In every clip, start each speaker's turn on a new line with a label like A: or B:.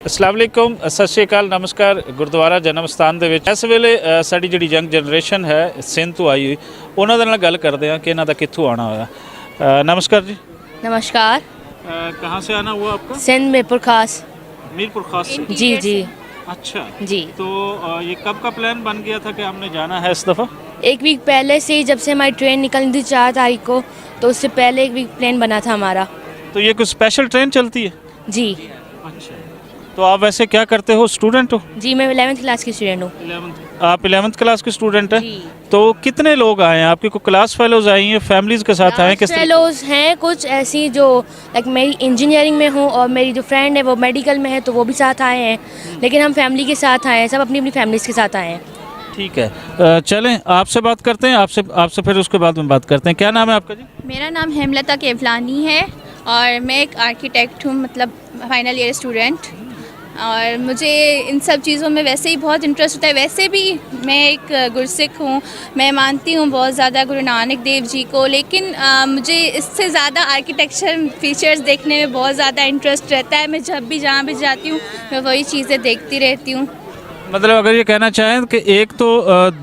A: अस्सलाम वालेकुम, सत श्री अकाल, नमस्कार। गुरुद्वारा जन्म स्थान ਦੇ ਵਿੱਚ ਇਸ ਵੇਲੇ ਸਾਡੀ ਜਿਹੜੀ ਯੰਗ ਜਨਰੇਸ਼ਨ ਹੈ ਸਿੰਧ ਤੋਂ ਆਈ ਹੋਈ ਉਹਨਾਂ ਦੇ ਨਾਲ ਗੱਲ ਕਰਦੇ ਹਾਂ ਕਿ ਇਹਨਾਂ ਦਾ ਕਿੱਥੋਂ ਆਣਾ ਹੋਇਆ। नमस्कार जी।
B: नमस्कार।
A: कहाँ से आना हुआ आपका?
B: सिंध मीरपुर खास।
A: मीरपुर खास से?
B: जी जी
A: अच्छा
B: जी।
A: तो ये कब का प्लान बन गया था कि हमने जाना है इस दफ़ा?
B: एक वीक पहले से ही, जब से हमारी ट्रेन निकलनी थी 4 तारीख को, तो उससे पहले एक वीक प्लान बना था हमारा।
A: तो ये कुछ स्पेशल ट्रेन चलती है?
B: जी।
A: अच्छा, तो आप वैसे क्या करते हो, स्टूडेंट हो?
B: जी, मैं 11th क्लास की स्टूडेंट हूँ।
A: आप 11th क्लास के स्टूडेंट हैं?
B: जी।
A: तो कितने लोग आए हैं आपके? को क्लास फेलोज आई हैं, फैमिलीज के साथ आए हैं, किस तरह?
B: फेलोज हैं कुछ ऐसी जो लाइक मेरी इंजीनियरिंग में हूँ, और मेरी जो फ्रेंड है वो मेडिकल में है, तो वो भी साथ आए हैं। लेकिन हम फैमिली के साथ आए हैं, सब अपनी अपनी फैमिलीज के साथ आए हैं।
A: ठीक है, चलें आपसे बात करते हैं, आपसे फिर उसके बाद में बात करते हैं। क्या नाम है आपका जी?
C: मेरा नाम हेमलता केवलानी है और मैं एक आर्किटेक्ट हूँ, मतलब फाइनल ईयर स्टूडेंट। और मुझे इन सब चीज़ों में वैसे ही बहुत इंटरेस्ट होता है। वैसे भी मैं एक गुरसिख हूँ, मैं मानती हूँ बहुत ज़्यादा गुरु नानक देव जी को, लेकिन मुझे इससे ज़्यादा आर्किटेक्चर फीचर्स देखने में बहुत ज़्यादा इंटरेस्ट रहता है। मैं जब भी जहाँ भी जाती हूँ मैं वही चीज़ें देखती रहती हूँ।
A: मतलब अगर ये कहना चाहें कि एक तो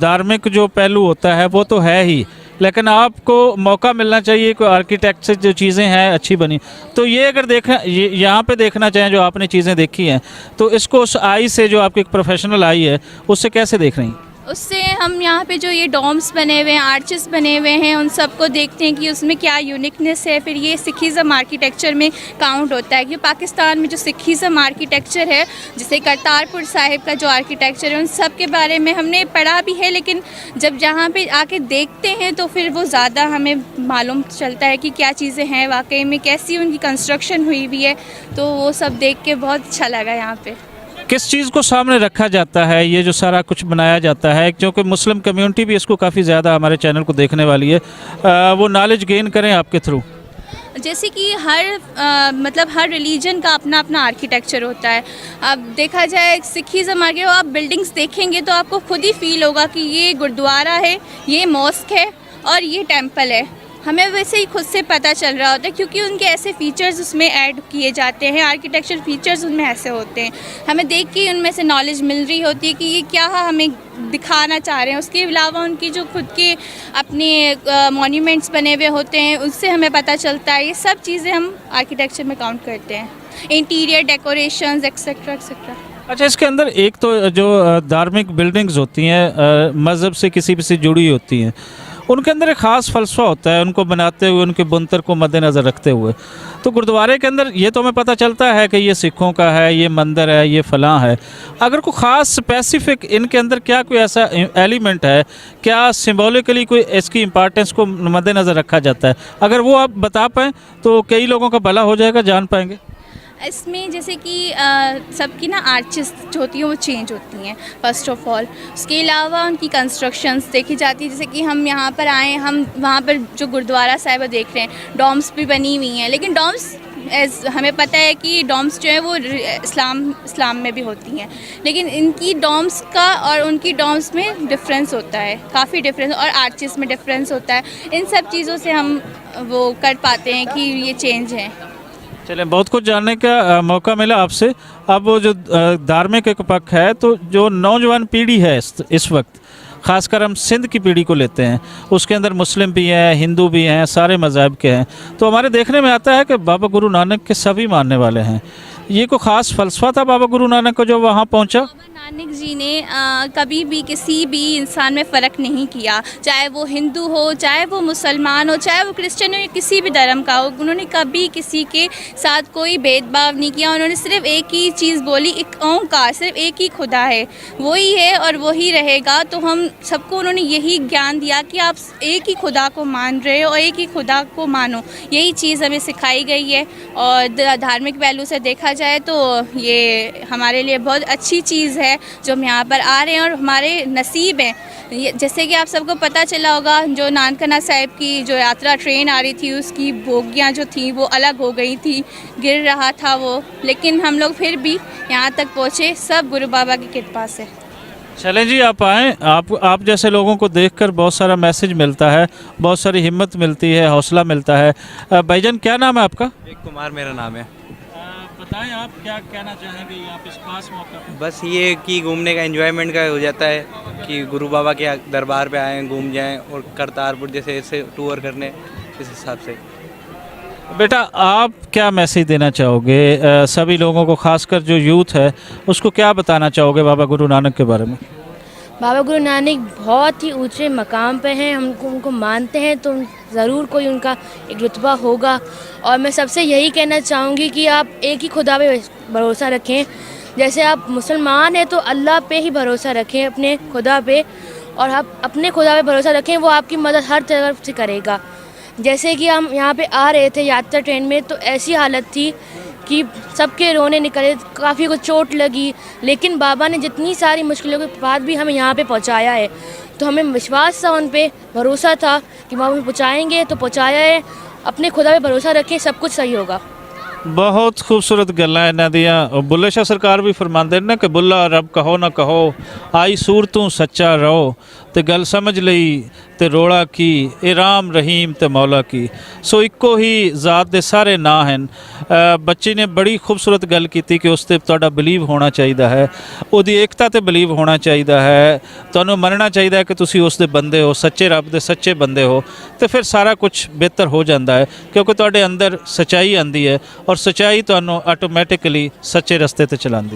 A: धार्मिक जो पहलू होता है वो तो है ही, लेकिन आपको मौका मिलना चाहिए कोई आर्किटेक्ट से जो चीज़ें हैं अच्छी बनी। तो ये अगर यहाँ पे देखना चाहें जो आपने चीज़ें देखी हैं, तो इसको उस आई से जो आपकी एक प्रोफेशनल आई है उससे कैसे देख रही हैं?
C: उससे हम यहाँ पे जो ये डोम्स बने हुए हैं, आर्चेस बने हुए हैं, उन सबको देखते हैं कि उसमें क्या यूनिकनेस है। फिर ये सिखिज़म आर्किटेक्चर में काउंट होता है कि पाकिस्तान में जो सिखिज़म आर्किटेक्चर है, जैसे करतारपुर साहिब का जो आर्किटेक्चर है, उन सब के बारे में हमने पढ़ा भी है, लेकिन जब जहाँ पे आके देखते हैं तो फिर वो ज़्यादा हमें मालूम चलता है कि क्या चीज़ें हैं वाकई में, कैसी उनकी कंस्ट्रक्शन हुई हुई है। तो वो सब देख के बहुत अच्छा लगा। यहाँ पे
A: किस चीज़ को सामने रखा जाता है, ये जो सारा कुछ बनाया जाता है, क्योंकि मुस्लिम कम्युनिटी भी इसको काफ़ी ज़्यादा हमारे चैनल को देखने वाली है, वो नॉलेज गेन करें आपके थ्रू।
C: जैसे कि मतलब हर रिलीजन का अपना अपना आर्किटेक्चर होता है। अब देखा जाए सिखिज़म आगे आप बिल्डिंग्स देखेंगे तो आपको खुद ही फील होगा कि ये गुरुद्वारा है, ये मॉस्क है और ये टेंपल है। हमें वैसे ही खुद से पता चल रहा होता है, क्योंकि उनके ऐसे फीचर्स उसमें ऐड किए जाते हैं, आर्किटेक्चर फीचर्स उनमें ऐसे होते हैं। हमें देख के उनमें से नॉलेज मिल रही होती है कि ये क्या हमें दिखाना चाह रहे हैं। उसके अलावा उनकी जो खुद के अपने मॉन्यूमेंट्स बने हुए होते हैं, उससे हमें पता चलता है। ये सब चीज़ें हम आर्किटेक्चर में काउंट करते हैं, इंटीरियर डेकोरेशंस एक्सेट्रा एक्सेट्रा।
A: अच्छा, इसके अंदर एक तो जो धार्मिक बिल्डिंग्स होती हैं मज़हब से किसी भी से जुड़ी होती हैं, उनके अंदर एक ख़ास फ़लसफ़ा होता है उनको बनाते हुए, उनके बुनतर को मद्देनज़र रखते हुए। तो गुरुद्वारे के अंदर ये तो हमें पता चलता है कि ये सिखों का है, ये मंदिर है, ये फ़लाँ है। अगर कोई ख़ास स्पेसिफ़िक इनके अंदर क्या कोई ऐसा एलिमेंट है, क्या सिंबॉलिकली कोई इसकी इम्पॉर्टेंस को मद्देनज़र रखा जाता है? अगर वो आप बता पाएँ तो कई लोगों का भला हो जाएगा, जान पाएंगे।
C: इसमें जैसे कि सबकी ना आर्चेस जो होती हैं वो चेंज होती हैं फ़र्स्ट ऑफ ऑल। उसके अलावा उनकी कंस्ट्रक्शंस देखी जाती है। जैसे कि हम यहाँ पर आए, हम वहाँ पर जो गुरुद्वारा साहिब देख रहे हैं, डॉम्स भी बनी हुई हैं, लेकिन डॉम्स हमें पता है कि डॉम्स जो है वो इस्लाम में भी होती हैं, लेकिन इनकी डॉम्स का और उनकी डॉम्स में डिफरेंस होता है, काफ़ी डिफरेंस, और आर्चेस में डिफरेंस होता है। इन सब चीज़ों से हम वो कर पाते हैं कि ये चेंज है।
A: चलें, बहुत कुछ जानने का मौका मिला आपसे। अब वो जो धार्मिक एक पक्ष है, तो जो नौजवान पीढ़ी है इस वक्त, ख़ासकर हम सिंध की पीढ़ी को लेते हैं, उसके अंदर मुस्लिम भी हैं, हिंदू भी हैं, सारे मज़हब के हैं। तो हमारे देखने में आता है कि बाबा गुरु नानक के सभी मानने वाले हैं। ये कोई ख़ास फ़लसफ़ा था बाबा गुरु नानक को जो वहाँ पहुँचा?
C: नानक जी ने कभी भी किसी भी इंसान में फ़र्क नहीं किया, चाहे वो हिंदू हो, चाहे वो मुसलमान हो, चाहे वो क्रिश्चियन हो, किसी भी धर्म का हो। उन्होंने कभी किसी के साथ कोई भेदभाव नहीं किया। उन्होंने सिर्फ एक ही चीज़ बोली, एक ओंकार, सिर्फ एक ही खुदा है, वही है और वही रहेगा। तो हम सबको उन्होंने यही ज्ञान दिया कि आप एक ही खुदा को मान रहे हो और एक ही खुदा को मानो। यही चीज़ हमें सिखाई गई है। और धार्मिक पहलू से देखा जाए तो ये हमारे लिए बहुत अच्छी चीज़ है जो हम यहाँ पर आ रहे हैं, और हमारे नसीब हैं। जैसे कि आप सबको पता चला होगा, जो नानकाना साहिब की जो यात्रा ट्रेन आ रही थी, उसकी बोगियाँ जो थी वो अलग हो गई थी, गिर रहा था वो, लेकिन हम लोग फिर भी यहाँ तक पहुँचे, सब गुरु बाबा की कृपा से।
A: चलें जी, आप आएँ। आप जैसे लोगों को देखकर बहुत सारा मैसेज मिलता है, बहुत सारी हिम्मत मिलती है, हौसला मिलता है। भाईजान, क्या नाम है आपका?
D: एक कुमार मेरा नाम है।
A: बताएं आप क्या कहना चाहेंगे यहाँ पे इस खास मौके पे?
D: बस ये कि घूमने का एंजॉयमेंट का हो जाता है कि गुरु बाबा के दरबार पे आएँ, घूम जाएं, और करतारपुर जैसे ऐसे टूर करने इस हिसाब से।
A: बेटा आप क्या मैसेज देना चाहोगे सभी लोगों को, खासकर जो यूथ है उसको क्या बताना चाहोगे बाबा गुरु नानक के बारे में?
B: बाबा गुरु नानक बहुत ही ऊंचे मकाम पे हैं, हम उनको मानते हैं तो ज़रूर कोई उनका एक रुतबा होगा। और मैं सबसे यही कहना चाहूँगी कि आप एक ही खुदा पे भरोसा रखें। जैसे आप मुसलमान हैं तो अल्लाह पे ही भरोसा रखें, अपने खुदा पे, और आप अपने खुदा पे भरोसा रखें, वो आपकी मदद हर तरफ से करेगा। जैसे कि हम यहाँ पे आ रहे थे यात्रा ट्रेन में, तो ऐसी हालत थी कि सबके रोने निकले, काफ़ी को चोट लगी, लेकिन बाबा ने जितनी सारी मुश्किलों के बाद भी हमें यहाँ पे पहुँचाया है। तो हमें विश्वास था, उन पे भरोसा था कि बाबा हमें पहुँचाएँगे, तो पहुँचाया है। अपने खुदा पे भरोसा रखें, सब कुछ सही होगा।
A: बहुत खूबसूरत गल्लां इन्हां दियां। बुल्ले शाह सरकार भी फरमाते ने कि बुल्ला रब कहो ना कहो, आई सूर तू सच्चा रहो, ते गल समझ लई ते रोड़ा की, ए राम रहीम ते मौला की। सो इक्को ही ज़ात दे सारे नां हैं। बच्चे ने बड़ी खूबसूरत गल की कि उस ते तुहाडा बिलीव होना चाहिए है, उहदी एकता ते बिलीव होना चाहिए है, तुहानूं मनना चाहिए कि तुसीं उस दे बंदे हो, सच्चे रब दे सच्चे बंदे हो, तो फिर सारा कुछ बेहतर हो जाता है, क्योंकि तुहाडे अंदर सच्चाई आंदी है और सच्चाई तुहानूं आटोमैटिकली सच्चे रस्ते ते चलांदी।